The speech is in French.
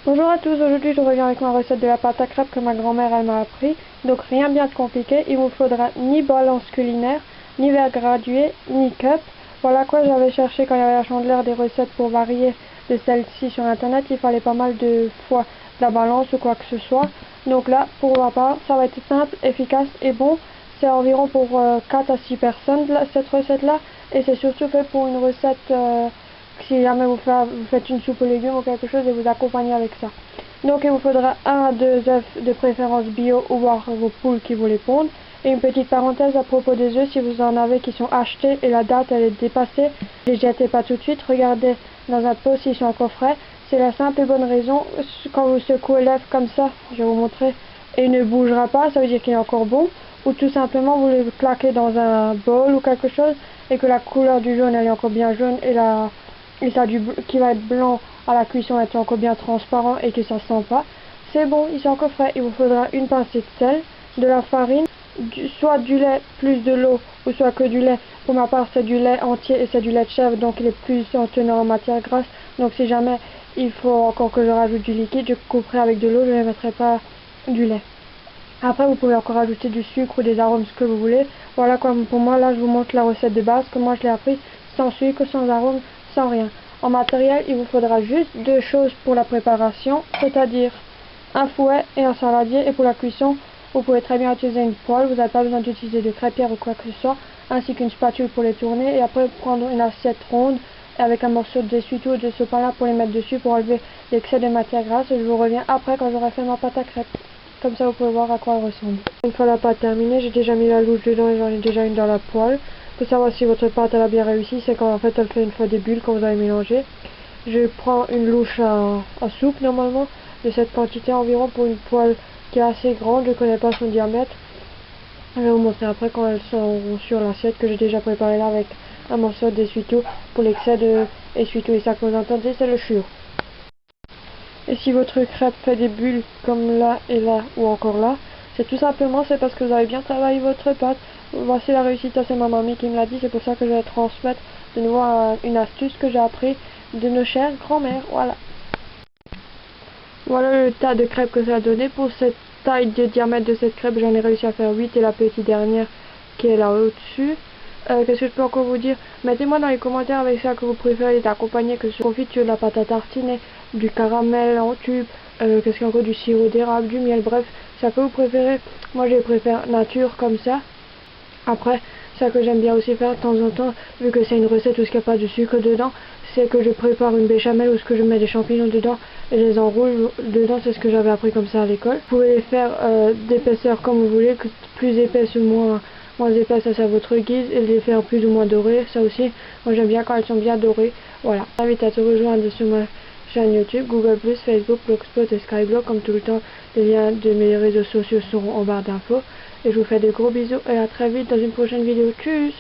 Bonjour à tous, aujourd'hui je reviens avec ma recette de la pâte à crêpes que ma grand-mère elle m'a appris. Donc rien bien de compliqué, il vous faudra ni balance culinaire, ni verre gradué, ni cup. Voilà quoi j'avais cherché quand il y avait la chandeleur des recettes pour varier de celle-ci sur internet. Il fallait pas mal de fois de la balance ou quoi que ce soit. Donc là pour ma part ça va être simple, efficace et bon. C'est environ pour 4 à 6 personnes cette recette là. Et c'est surtout fait pour une recette si jamais vous faites une soupe aux légumes ou quelque chose et vous accompagnez avec ça. Donc il vous faudra 1 à 2 œufs de préférence bio ou voir vos poules qui vous les pondent. Et une petite parenthèse à propos des œufs, si vous en avez qui sont achetés et la date elle est dépassée, ne les jetez pas tout de suite, regardez dans un pot s'ils sont encore frais. C'est la simple et bonne raison, quand vous secouez l'œuf comme ça, je vais vous montrer, et il ne bougera pas, ça veut dire qu'il est encore bon. Ou tout simplement vous le claquez dans un bol ou quelque chose et que la couleur du jaune elle est encore bien jaune et ça qui va être blanc à la cuisson est encore bien transparent et que ça sent pas. C'est bon, ils sont encore frais. Il vous faudra une pincée de sel, de la farine, soit du lait plus de l'eau ou soit que du lait. Pour ma part c'est du lait entier et c'est du lait de chèvre donc il est plus tenant en matière grasse. Donc si jamais il faut encore que je rajoute du liquide, je couperai avec de l'eau, je ne mettrai pas du lait. Après vous pouvez encore ajouter du sucre ou des arômes, ce que vous voulez. Voilà quoi, pour moi là je vous montre la recette de base que moi je l'ai appris sans sucre, sans arôme, sans rien. En matériel il vous faudra juste 2 choses pour la préparation, c'est-à-dire un fouet et un saladier. Et pour la cuisson vous pouvez très bien utiliser une poêle, vous n'avez pas besoin d'utiliser de crêpière ou quoi que ce soit, ainsi qu'une spatule pour les tourner. Et après prendre une assiette ronde avec un morceau d'essuie-tout ou de sopalin pour les mettre dessus pour enlever l'excès de matière grasse. Et je vous reviens après quand j'aurai fait ma pâte à crêpes. Comme ça vous pouvez voir à quoi elle ressemble. Une fois la pâte terminée, j'ai déjà mis la louche dedans et j'en ai déjà une dans la poêle. Pour savoir si votre pâte elle a bien réussi, c'est quand en fait elle fait une fois des bulles quand vous avez mélangé. Je prends une louche à soupe normalement de cette quantité environ pour une poêle qui est assez grande, je ne connais pas son diamètre. Je vais vous montrer après quand elles sont sur l'assiette que j'ai déjà préparée là avec un morceau d'essuie-tout pour l'excès de essuie-tout. Et ça que vous entendez c'est le chiour. Et si votre crêpe fait des bulles comme là et là ou encore là, c'est tout simplement parce que vous avez bien travaillé votre pâte. Voici la réussite, c'est ma mamie qui me l'a dit, c'est pour ça que je vais transmettre de nouveau une astuce que j'ai appris de nos chères grand-mères. Voilà. Voilà le tas de crêpes que ça a donné. Pour cette taille de diamètre de cette crêpe, j'en ai réussi à faire 8 et la petite dernière qui est là au-dessus. Qu'est-ce que je peux encore vous dire? Mettez-moi dans les commentaires avec ça que vous préférez d'accompagner, que ce soit confiture, de la pâte à tartiner, du caramel en tube, qu'est-ce qu'il y a encore, du sirop d'érable, du miel, bref, ça que vous préférez. Moi je préfère nature comme ça. Après, ça que j'aime bien aussi faire de temps en temps, vu que c'est une recette où il n'y a pas de sucre dedans, c'est que je prépare une béchamel où ce que je mets des champignons dedans et je les enroule dedans, c'est ce que j'avais appris comme ça à l'école. Vous pouvez les faire d'épaisseur comme vous voulez, que plus épaisse ou moins épaisse, ça c'est à votre guise, et les faire plus ou moins dorées, ça aussi, moi j'aime bien quand elles sont bien dorées. Voilà, je t'invite à te rejoindre sur ma chaîne YouTube, Google+, Facebook, Blogspot et Skyblog, comme tout le temps, les liens de mes réseaux sociaux seront en barre d'infos. Et je vous fais de gros bisous et à très vite dans une prochaine vidéo. Tchuss!